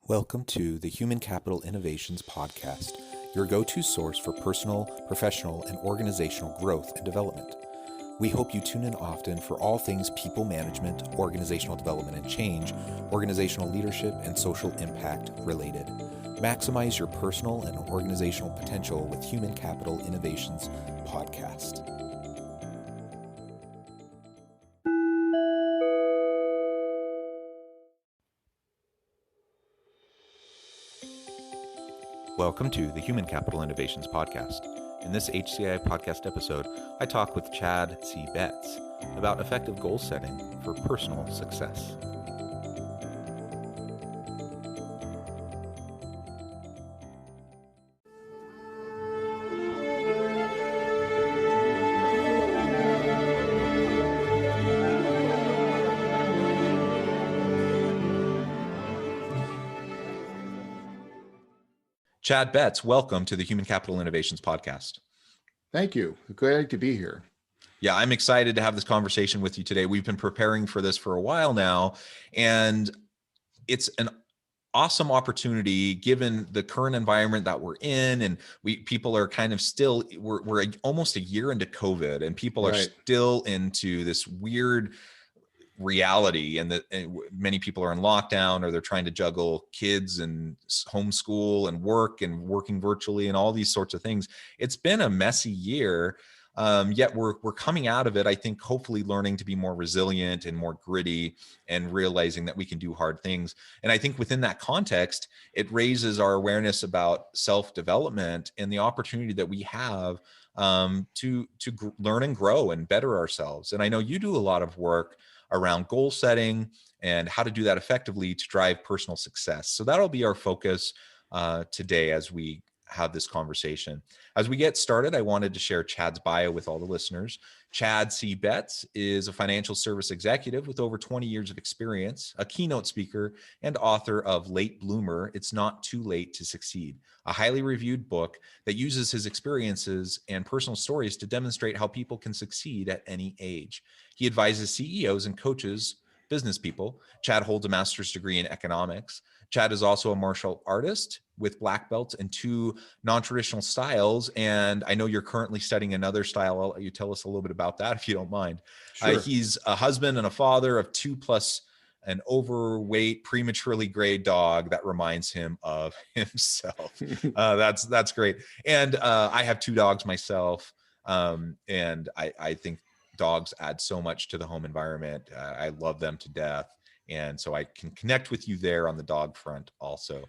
Welcome to the Human Capital Innovations Podcast, your go-to source for personal, professional, and organizational growth and development. We hope you tune in often for all things people management, organizational development and change, organizational leadership, and social impact related. Maximize your personal and organizational potential with Human Capital Innovations Podcast. Welcome to the Human Capital Innovations Podcast. In this HCI podcast episode, I talk with Chad C. Betz about effective goal setting for personal success. Chad Betz, welcome to the Human Capital Innovations Podcast. Thank you. Glad to be here. Yeah, I'm excited to have this conversation with you today. We've been preparing for this for a while now, and it's an awesome opportunity given the current environment that we're in, and people are kind of still, we're almost a year into COVID, and people are still into this weird reality, and that many people are in lockdown, or they're trying to juggle kids and homeschool and work and working virtually and all these sorts of things. It's been a messy year, yet we're coming out of it, I think, hopefully learning to be more resilient and more gritty and realizing that we can do hard things. And I think within that context, it raises our awareness about self-development and the opportunity that we have to learn and grow and better ourselves. And I know you do a lot of work around goal setting and how to do that effectively to drive personal success. So that'll be our focus today as we have this conversation. As we get started, I wanted to share Chad's bio with all the listeners. Chad C. Betz is a financial service executive with over 20 years of experience, a keynote speaker, and author of Late Bloomer, It's Not Too Late to Succeed, a highly reviewed book that uses his experiences and personal stories to demonstrate how people can succeed at any age. He advises CEOs and coaches, business people. Chad holds a master's degree in economics. Chad is also a martial artist with black belts in 2 non-traditional styles. And I know you're currently studying another style. I'll let you tell us a little bit about that if you don't mind. Sure. He's a husband and a father of 2 plus an overweight, prematurely gray dog that reminds him of himself. That's great. And I have 2 dogs myself. And I think dogs add so much to the home environment. I love them to death. And so I can connect with you there on the dog front also.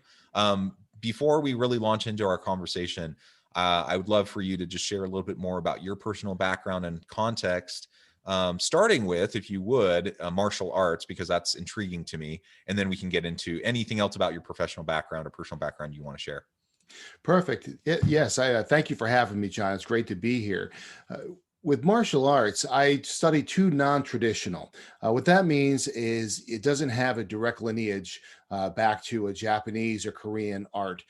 Before we really launch into our conversation, I would love for you to just share a little bit more about your personal background and context, starting with, if you would, martial arts, because that's intriguing to me. And then we can get into anything else about your professional background or personal background you want to share. Perfect. Yes, I thank you for having me, John. It's great to be here. With martial arts, I study 2 non-traditional. What that means is it doesn't have a direct lineage back to a Japanese or Korean art.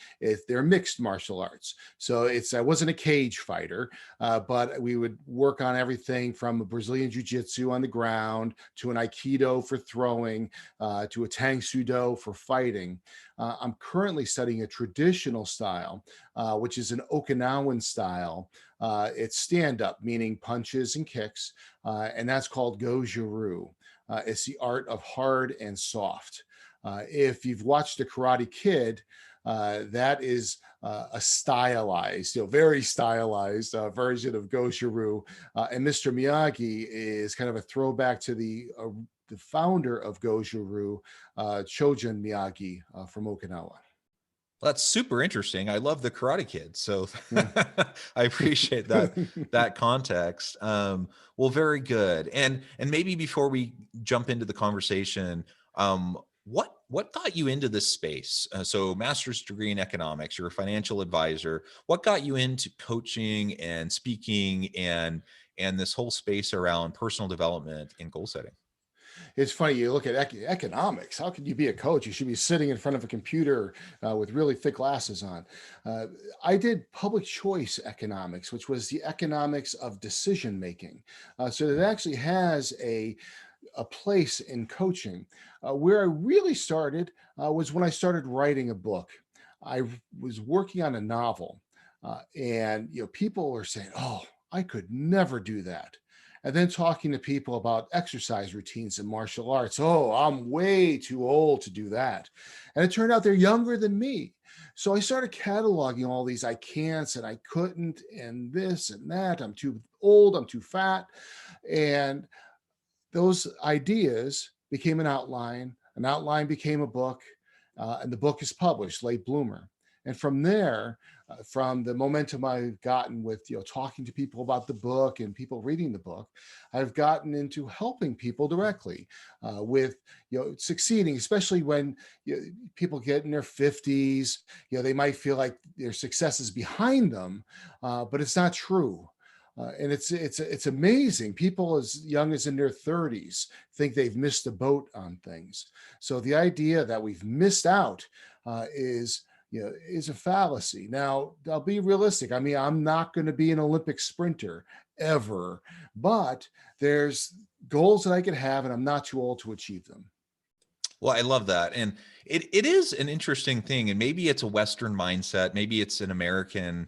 They're mixed martial arts. So I wasn't a cage fighter, but we would work on everything from a Brazilian jiu-jitsu on the ground to an Aikido for throwing, to a Tang Sudo for fighting. I'm currently studying a traditional style, which is an Okinawan style. It's stand-up, meaning punches and kicks, and that's called Goju-ryu. It's the art of hard and soft. If you've watched The Karate Kid, that is a stylized, very stylized version of Goju-ryu. And Mr. Miyagi is kind of a throwback to the founder of Goju-ryu, Chojun Miyagi from Okinawa. Well, that's super interesting. I love the Karate Kid, so I appreciate that context. Well, very good. And maybe before we jump into the conversation, what got you into this space? So, master's degree in economics. You're a financial advisor. What got you into coaching and speaking and this whole space around personal development and goal setting? It's funny, you look at economics. How could you be a coach? You should be sitting in front of a computer with really thick glasses on. I did public choice economics, which was the economics of decision making. So it actually has a a place in coaching. Where I really started was when I started writing a book. I was working on a novel, and people were saying, "Oh, I could never do that." And then talking to people about exercise routines and martial arts. "Oh, I'm way too old to do that." And it turned out they're younger than me. So I started cataloging all these I can'ts and I couldn't, and this and that. I'm too old, I'm too fat. And those ideas became an outline became a book, and the book is published, Late Bloomer. And from there, from the momentum I've gotten with talking to people about the book and people reading the book, I've gotten into helping people directly with succeeding, especially when people get in their 50s. They might feel like their success is behind them, but it's not true. And it's amazing. People as young as in their 30s think they've missed the boat on things. So the idea that we've missed out is a fallacy. Now, I'll be realistic. I mean, I'm not going to be an Olympic sprinter ever, but there's goals that I could have, and I'm not too old to achieve them. Well, I love that. And it is an interesting thing. And maybe it's a Western mindset. Maybe it's an American,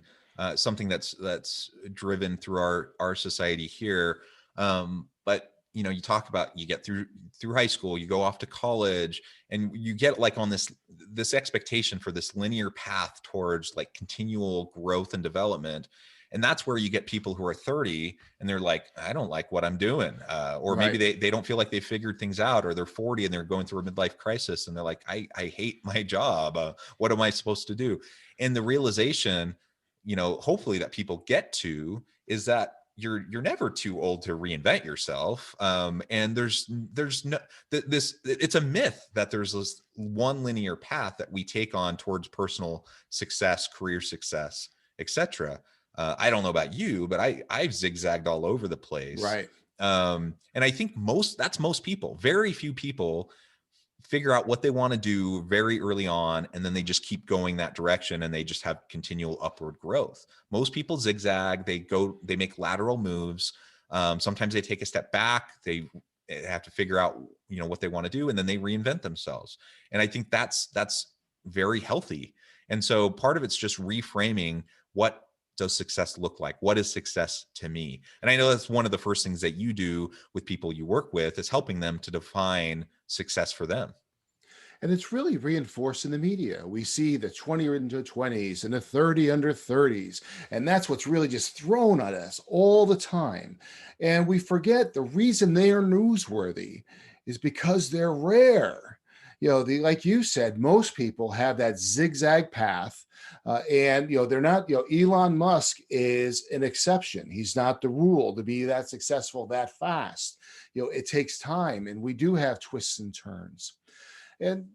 something that's driven through our society here. But you talk about, you get through high school, you go off to college, and you get like on this expectation for this linear path towards like continual growth and development. And that's where you get people who are 30 and they're like, I don't like what I'm doing. Or maybe Right. they don't feel like they figured things out, or they're 40 and they're going through a midlife crisis and they're like, I hate my job. What am I supposed to do? And the realization, hopefully that people get to, is that you're never too old to reinvent yourself. And there's no, it's a myth that there's this one linear path that we take on towards personal success, career success, etc. I don't know about you, but I've zigzagged all over the place. Right. And I think that's most people. Very few people figure out what they want to do very early on, and then they just keep going that direction, and they just have continual upward growth. Most people zigzag. They make lateral moves. Sometimes they take a step back. They have to figure out what they want to do, and then they reinvent themselves. And I think that's very healthy. And so part of it's just reframing, what does success look like? What is success to me? And I know that's one of the first things that you do with people you work with, is helping them to define success for them. And it's really reinforced in the media. We see the 20 under 20s and the 30 under 30s. And that's what's really just thrown at us all the time. And we forget the reason they are newsworthy is because they're rare. Like you said, most people have that zigzag path. And they're not, Elon Musk is an exception. He's not the rule to be that successful that fast. It takes time, and we do have twists and turns. And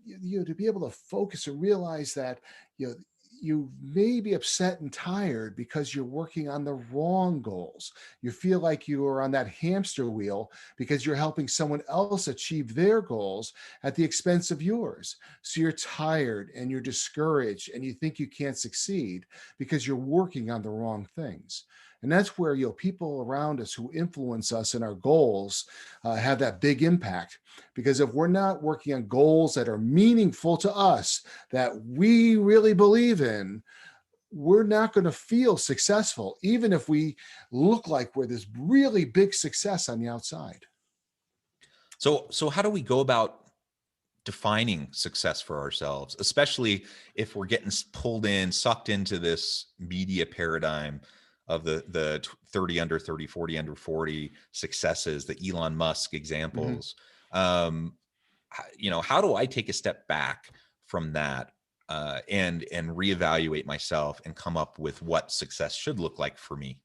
to be able to focus and realize that you know you may be upset and tired because you're working on the wrong goals. You feel like you are on that hamster wheel because you're helping someone else achieve their goals at the expense of yours. So you're tired and you're discouraged and you think you can't succeed because you're working on the wrong things. And that's where people around us who influence us in our goals have that big impact. Because if we're not working on goals that are meaningful to us, that we really believe in, we're not going to feel successful, even if we look like we're this really big success on the outside. So how do we go about defining success for ourselves, especially if we're getting pulled in, sucked into this media paradigm of the 30 under 30, 40 under 40 successes, the Elon Musk Mhm. examples? Um, how do I take a step back from that, and reevaluate myself and come up with what success should look like for me?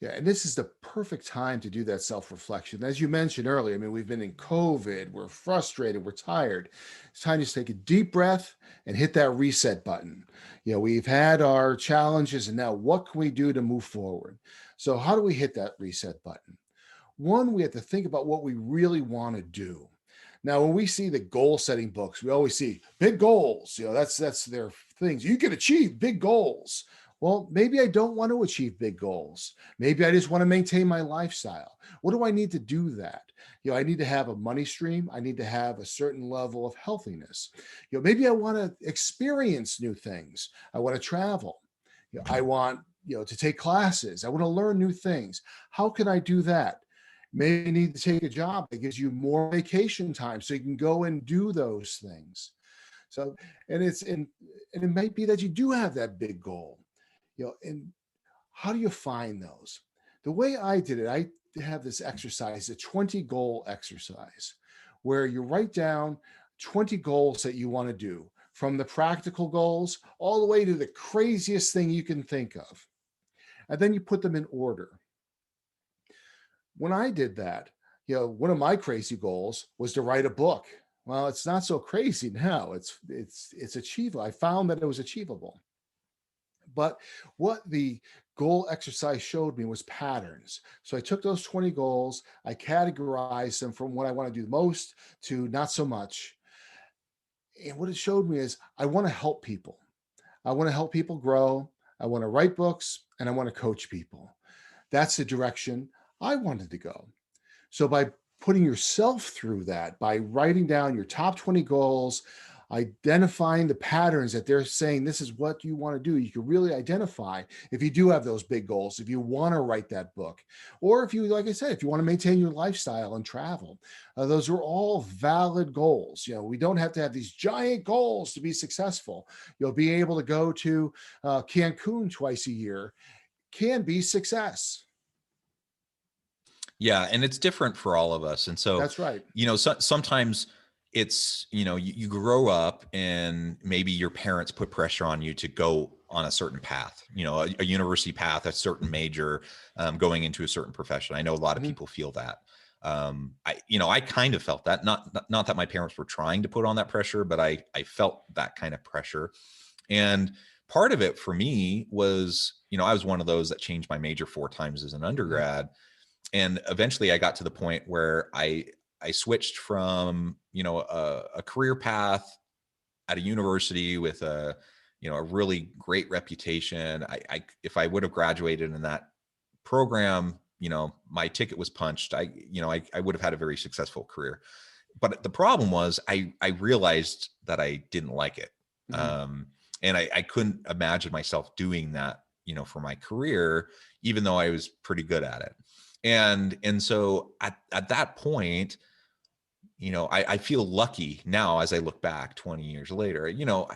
Yeah, and this is the perfect time to do that self-reflection. As you mentioned earlier, I mean, we've been in COVID, we're frustrated, we're tired. It's time to just take a deep breath and hit that reset button. We've had our challenges, and now what can we do to move forward? So, how do we hit that reset button? One, we have to think about what we really want to do. Now, when we see the goal setting books, we always see big goals. That's their things. You can achieve big goals. Well, maybe I don't want to achieve big goals. Maybe I just want to maintain my lifestyle. What do I need to do that? I need to have a money stream. I need to have a certain level of healthiness. Maybe I want to experience new things. I want to travel. I want, to take classes. I want to learn new things. How can I do that? Maybe you need to take a job that gives you more vacation time so you can go and do those things. So, and it might be that you do have that big goal, and how do you find those? The way I did it, I have this exercise, a 20 goal exercise, where you write down 20 goals that you want to do, from the practical goals all the way to the craziest thing you can think of. And then you put them in order. When I did that, one of my crazy goals was to write a book. Well, it's not so crazy now. It's achievable. I found that it was achievable. But what the goal exercise showed me was patterns. So I took those 20 goals, I categorized them from what I want to do the most to not so much. And what it showed me is I want to help people. I want to help people grow. I want to write books, and I want to coach people. That's the direction I wanted to go. So by putting yourself through that, by writing down your top 20 goals, identifying the patterns that they're saying this is what you want to do, you can really identify if you do have those big goals, if you want to write that book, or if you, like I said, if you want to maintain your lifestyle and travel. Those are all valid goals. We don't have to have these giant goals to be successful. Being able to go to Cancun twice a year can be success. Yeah. And it's different for all of us. And so, That's right. Sometimes it's, you grow up and maybe your parents put pressure on you to go on a certain path, a university path, a certain major, going into a certain profession. I know a lot of people feel that. I kind of felt that, not that my parents were trying to put on that pressure, but I felt that kind of pressure. And part of it for me was, I was one of those that changed my major 4 times as an undergrad. And eventually I got to the point where I switched from, a career path at a university with a really great reputation. If I would have graduated in that program, my ticket was punched. I would have had a very successful career. But the problem was I realized that I didn't like it. And I couldn't imagine myself doing that, for my career, even though I was pretty good at it. And so at that point, I feel lucky now as I look back 20 years later,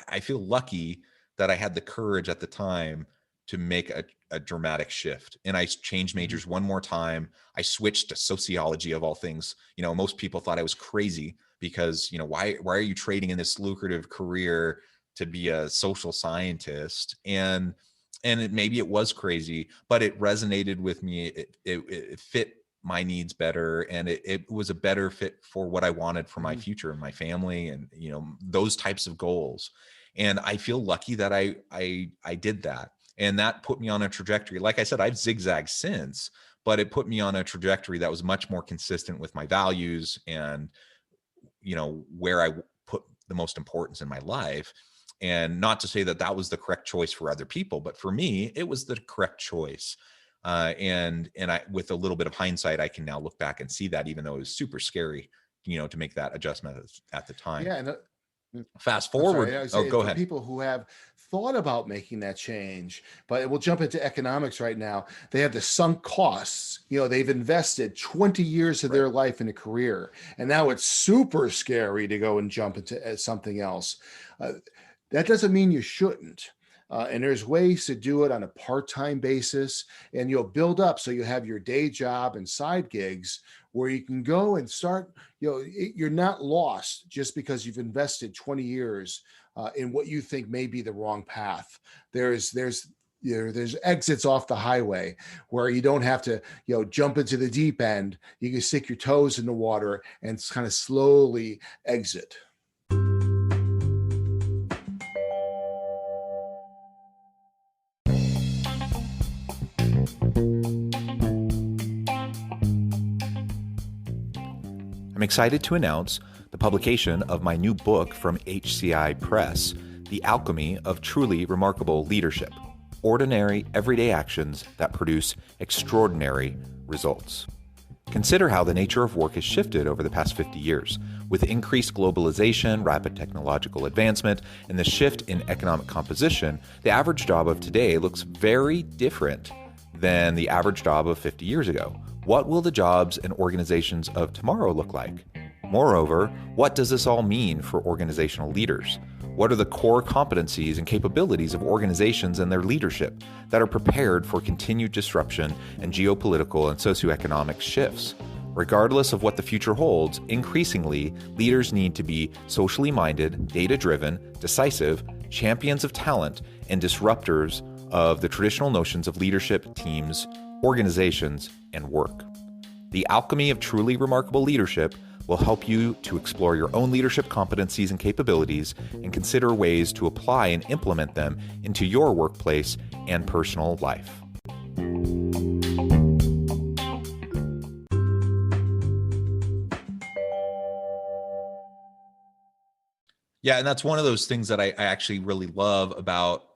I feel lucky that I had the courage at the time to make a dramatic shift. And I changed majors one more time. I switched to sociology of all things. Most people thought I was crazy because, why are you trading in this lucrative career to be a social scientist? And maybe it was crazy, but it resonated with me. It fit my needs better. And it was a better fit for what I wanted for my future and my family and, those types of goals. And I feel lucky that I did that. And that put me on a trajectory. Like I said, I've zigzagged since, but it put me on a trajectory that was much more consistent with my values and, where I put the most importance in my life. And not to say that that was the correct choice for other people, but for me, it was the correct choice. And I, with a little bit of hindsight, I can now look back and see that, even though it was super scary, to make that adjustment at the time. Yeah. And fast forward. Go ahead. People who have thought about making that change, but we'll jump into economics right now. They have the sunk costs. They've invested 20 years of their life in a career, and now it's super scary to go and jump into something else. That doesn't mean you shouldn't. And there's ways to do it on a part-time basis, and you'll build up so you have your day job and side gigs where you can go and start, you're not lost just because you've invested 20 years in what you think may be the wrong path. There's exits off the highway where you don't have to, jump into the deep end. You can stick your toes in the water and kind of slowly exit. I'm excited to announce the publication of my new book from HCI Press, The Alchemy of Truly Remarkable Leadership. ordinary, everyday actions that produce extraordinary results. Consider how the nature of work has shifted over the past 50 years. With increased globalization, rapid technological advancement, and the shift in economic composition, the average job of today looks very different than the average job of 50 years ago. What will the jobs and organizations of tomorrow look like? Moreover, what does this all mean for organizational leaders? What are the core competencies and capabilities of organizations and their leadership that are prepared for continued disruption and geopolitical and socioeconomic shifts? Regardless of what the future holds, increasingly, leaders need to be socially minded, data-driven, decisive, champions of talent, and disruptors of the traditional notions of leadership, teams, organizations, and work. The alchemy of truly remarkable leadership will help you to explore your own leadership competencies and capabilities and consider ways to apply and implement them into your workplace and personal life. Yeah, and that's one of those things that I actually really love about,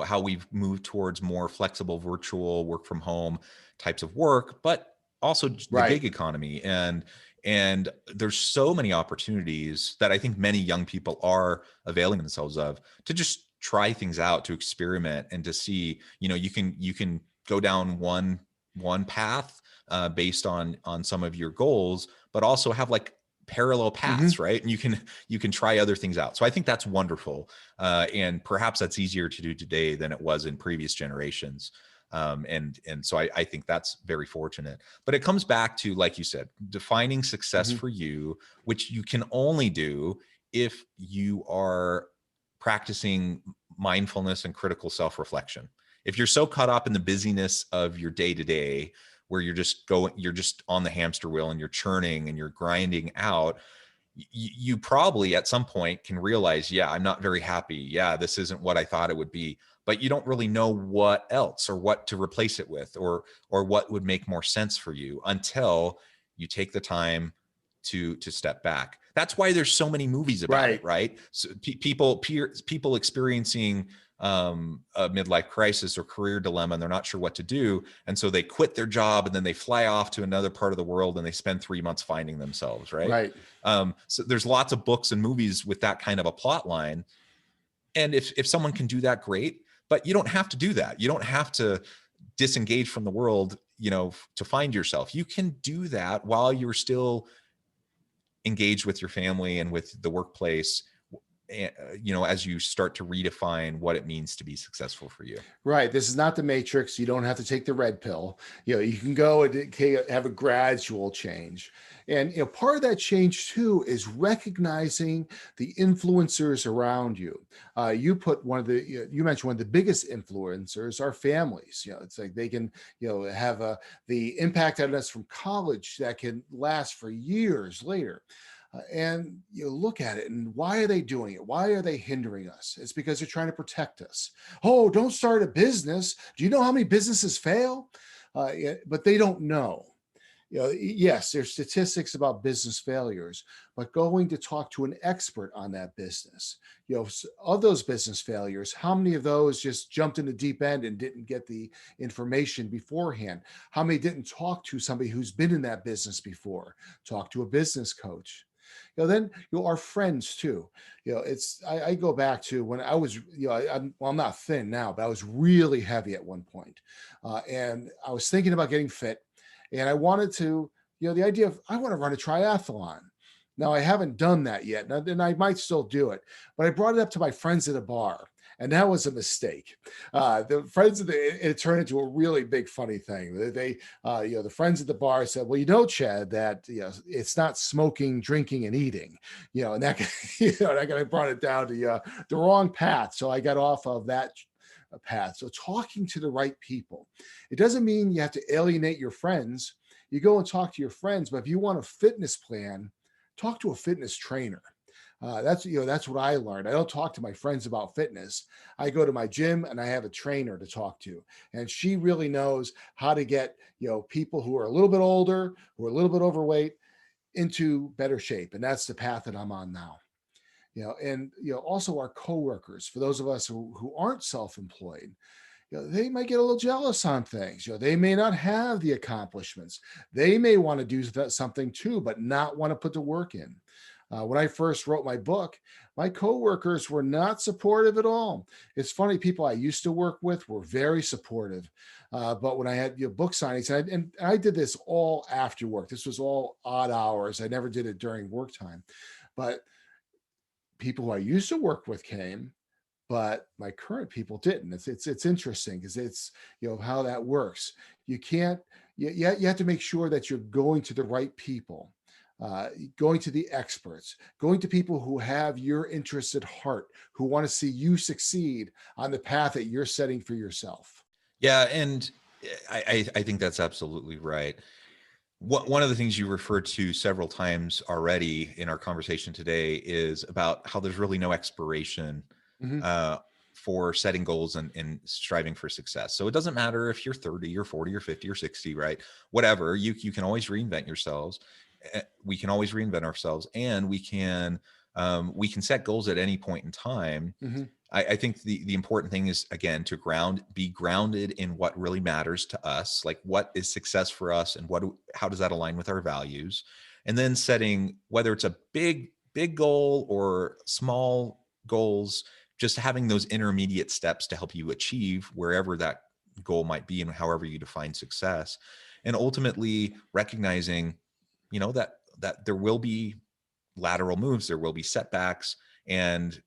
how we've moved towards more flexible virtual work from home types of work, but also the gig economy. And there's so many opportunities that I think many young people are availing themselves of to just try things out, to experiment and to see, you can go down one path based on some of your goals, but also have like parallel paths, right? And you can try other things out. So I think that's wonderful. And perhaps that's easier to do today than it was in previous generations. And so I think that's very fortunate. But it comes back to, like you said, defining success for you, which you can only do if you are practicing mindfulness and critical self-reflection. If you're so caught up in the busyness of your day-to-day, where you're just on the hamster wheel and you're churning and you're grinding out, you probably at some point can realize, yeah, I'm not very happy. Yeah, this isn't what I thought it would be, but you don't really know what else or what to replace it with, or what would make more sense for you until you take the time to step back. That's why there's so many movies about it, right? So people experiencing a midlife crisis or career dilemma, and they're not sure what to do. And so they quit their job and then they fly off to another part of the world and they spend 3 months finding themselves. Right. So there's lots of books and movies with that kind of a plot line. And if someone can do that, great, but you don't have to do that. You don't have to disengage from the world, to find yourself. You can do that while you're still engaged with your family and with the workplace, as you start to redefine what it means to be successful for you. Right. This is not the Matrix. You don't have to take the red pill. You can go and have a gradual change. And part of that change too is recognizing the influencers around you. You mentioned one of the biggest influencers are families. It's like they can have the impact on us from college that can last for years later. And you look at it and why are they doing it? Why are they hindering us? It's because they're trying to protect us. Oh, don't start a business. Do you know how many businesses fail? But they don't know. Yes, there's statistics about business failures, but going to talk to an expert on that business, of those business failures, how many of those just jumped in the deep end and didn't get the information beforehand? How many didn't talk to somebody who's been in that business before? Talk to a business coach. Then our friends too. I go back to when I was, I'm not thin now, but I was really heavy at one point. And I was thinking about getting fit. And I wanted to, the idea of, I want to run a triathlon. Now, I haven't done that yet, and I might still do it, but I brought it up to my friends at a bar, and that was a mistake. The friends it turned into a really big, funny thing. The friends at the bar said, well, Chad, that, it's not smoking, drinking, and eating, and that, and I brought it down to the wrong path. So I got off of that path. So talking to the right people, it doesn't mean you have to alienate your friends. You go and talk to your friends, but if you want a fitness plan, talk to a fitness trainer. That's what I learned. I don't talk to my friends about fitness. I go to my gym and I have a trainer to talk to, and she really knows how to get people who are a little bit older, who are a little bit overweight, into better shape, and that's the path that I'm on now. And also our coworkers, for those of us who aren't self-employed, they might get a little jealous on things. They may not have the accomplishments. They may want to do something too, but not want to put the work in. When I first wrote my book, my coworkers were not supportive at all. It's funny, people I used to work with were very supportive. But when I had book signings, and I did this all after work, this was all odd hours. I never did it during work time. But people who I used to work with came, but my current people didn't. It's interesting because it's how that works. You can't you have to make sure that you're going to the right people, going to the experts, going to people who have your interest at heart, who want to see you succeed on the path that you're setting for yourself. Yeah, and I think that's absolutely right. One of the things you referred to several times already in our conversation today is about how there's really no expiration Mhm. uh, for setting goals and striving for success. So it doesn't matter if you're 30 or 40 or 50 or 60, right? Whatever, you can always reinvent yourselves. We can always reinvent ourselves, and we can set goals at any point in time. Mhm. I think the important thing is, again, to be grounded in what really matters to us, like what is success for us and how does that align with our values? And then setting, whether it's a big goal or small goals, just having those intermediate steps to help you achieve wherever that goal might be and however you define success. And ultimately recognizing, that there will be lateral moves, there will be setbacks, and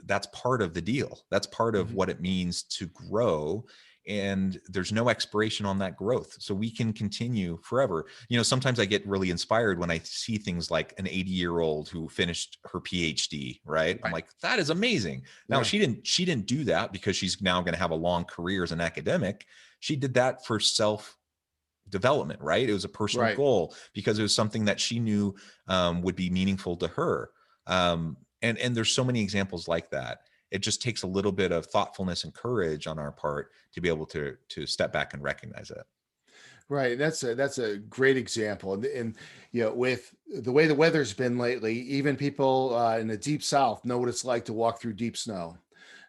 that's part of the deal. That's part of Mhm. what it means to grow. And there's no expiration on that growth. So we can continue forever. Sometimes I get really inspired when I see things like an 80-year-old who finished her PhD, right? I'm Right. like, that is amazing. Now Yeah. she didn't do that because she's now going to have a long career as an academic. She did that for self development, right? It was a personal Right. goal because it was something that she knew would be meaningful to her. And there's so many examples like that. It just takes a little bit of thoughtfulness and courage on our part to be able to step back and recognize it. Right. That's a great example. And with the way the weather's been lately, even people in the deep south know what it's like to walk through deep snow.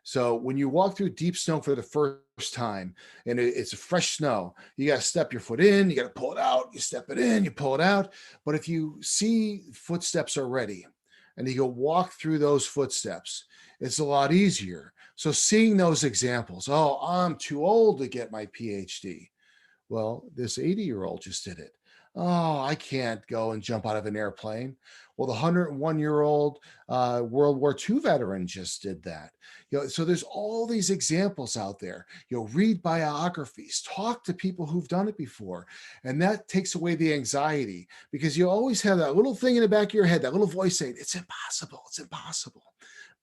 So when you walk through deep snow for the first time and it's a fresh snow, you got to step your foot in, you got to pull it out, you step it in, you pull it out. But if you see footsteps already and you go walk through those footsteps, it's a lot easier. So seeing those examples, oh, I'm too old to get my PhD. Well, this 80-year-old just did it. Oh, I can't go and jump out of an airplane. Well, the 101-year-old World War II veteran just did that. So there's all these examples out there. Read biographies, talk to people who've done it before, and that takes away the anxiety because you always have that little thing in the back of your head, that little voice saying, "It's impossible. It's impossible."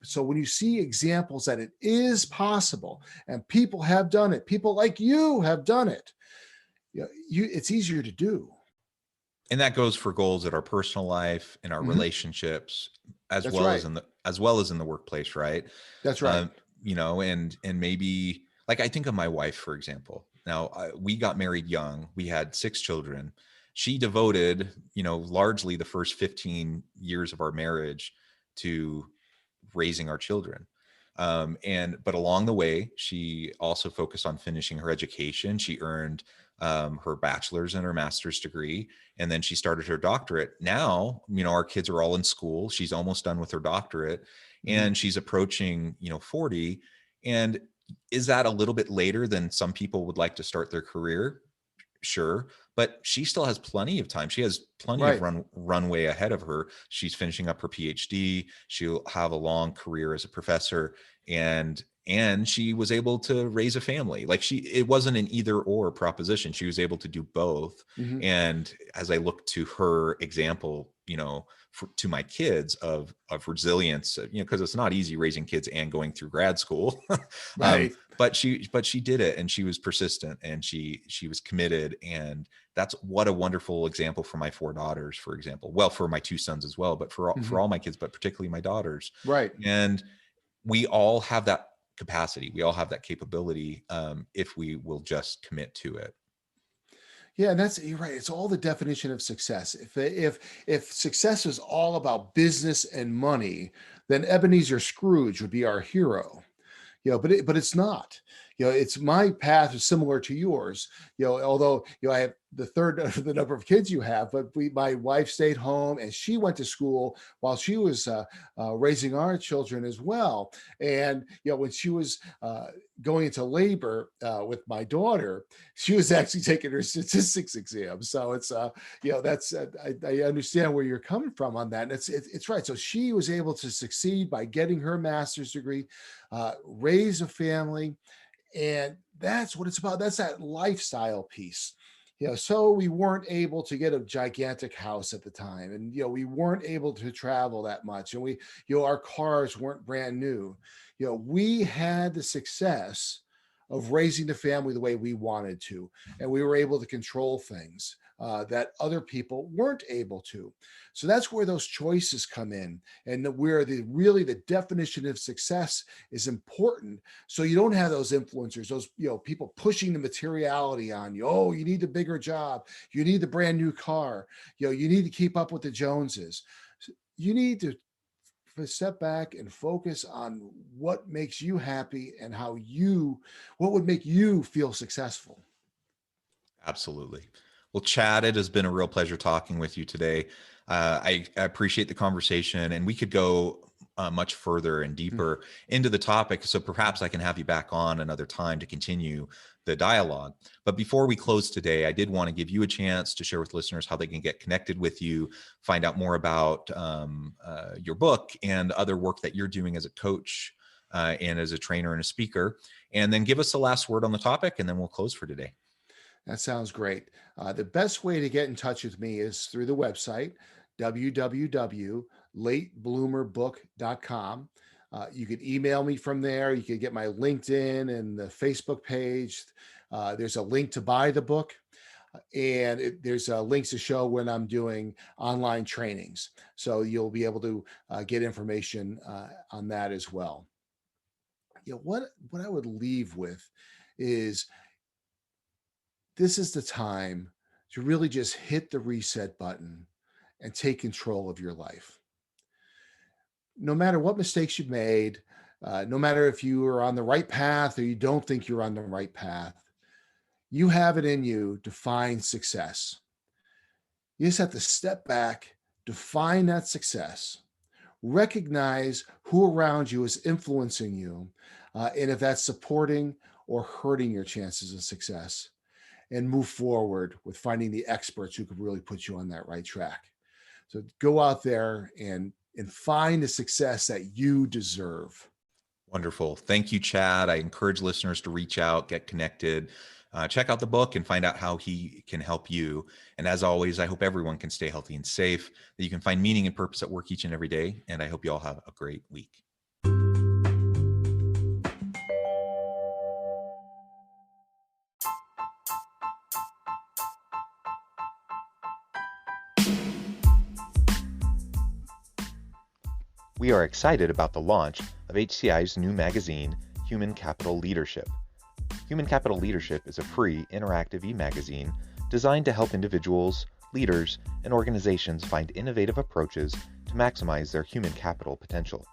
So when you see examples that it is possible and people have done it, people like you have done it, it's easier to do. And that goes for goals at our personal life, in our Mhm. relationships, as That's well as right. in the workplace, right? That's right. And maybe, like, I think of my wife, for example. Now, we got married young. We had 6 children. She devoted, largely the first 15 years of our marriage to raising our children. But along the way, she also focused on finishing her education. She earned her bachelor's and her master's degree, and then she started her doctorate. Now, our kids are all in school. She's almost done with her doctorate, Mhm. and she's approaching, 40. And is that a little bit later than some people would like to start their career? Sure, but she still has plenty of time. She has plenty of Right. runway ahead of her. She's finishing up her PhD. She'll have a long career as a professor, and she was able to raise a family. Like, it wasn't an either or proposition. She was able to do both. Mhm. And as I look to her example, to my kids of resilience, because it's not easy raising kids and going through grad school. um, Right. but she did it, and she was persistent, and she was committed. And that's what a wonderful example for my 4 daughters, for example. Well, for my 2 sons as well, but for Mhm. all my kids, but particularly my daughters. Right. And we all have that capacity. We all have that capability, if we will just commit to it. Yeah, you're right. It's all the definition of success. If success is all about business and money, then Ebenezer Scrooge would be our hero. But it's not. it's my path is similar to yours. Although I have the third of the number of kids you have, but my wife stayed home and she went to school while she was raising our children as well. And when she was going into labor with my daughter, she was actually taking her statistics exam. So it's that's I understand where you're coming from on that. And it's right. So she was able to succeed by getting her master's degree, raise a family. And that's what it's about. That's that lifestyle piece. So we weren't able to get a gigantic house at the time. And, we weren't able to travel that much. And our cars weren't brand new. We had the success of raising the family the way we wanted to. And we were able to control things that other people weren't able to. So that's where those choices come in, and where the definition of success is important. So you don't have those influencers, those people pushing the materiality on you. Oh, you need a bigger job. You need the brand new car. You need to keep up with the Joneses. You need to step back and focus on what makes you happy and what would make you feel successful. Absolutely. Well, Chad, it has been a real pleasure talking with you today. I appreciate the conversation, and we could go much further and deeper into the topic. So perhaps I can have you back on another time to continue the dialogue. But before we close today, I did want to give you a chance to share with listeners how they can get connected with you, find out more about your book and other work that you're doing as a coach and as a trainer and a speaker, and then give us the last word on the topic, and then we'll close for today. That sounds great. The best way to get in touch with me is through the website, www.latebloomerbook.com. You can email me from there. You can get my LinkedIn and the Facebook page. There's a link to buy the book, and there's links to show when I'm doing online trainings. So you'll be able to get information on that as well. What I would leave with is, this is the time to really just hit the reset button and take control of your life. No matter what mistakes you've made, no matter if you are on the right path or you don't think you're on the right path, you have it in you to find success. You just have to step back, define that success, recognize who around you is influencing you, and if that's supporting or hurting your chances of success, and move forward with finding the experts who could really put you on that right track. So go out there and find the success that you deserve. Wonderful. Thank you, Chad. I encourage listeners to reach out, get connected, check out the book, and find out how he can help you. And as always, I hope everyone can stay healthy and safe, that you can find meaning and purpose at work each and every day. And I hope you all have a great week. We are excited about the launch of HCI's new magazine, Human Capital Leadership. Human Capital Leadership is a free, interactive e-magazine designed to help individuals, leaders, and organizations find innovative approaches to maximize their human capital potential.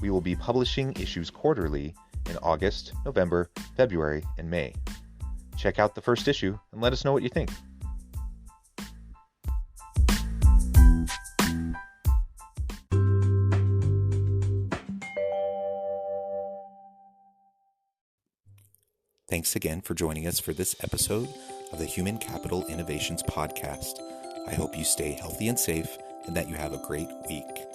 We will be publishing issues quarterly in August, November, February, and May. Check out the first issue and let us know what you think. Thanks again for joining us for this episode of the Human Capital Innovations Podcast. I hope you stay healthy and safe and that you have a great week.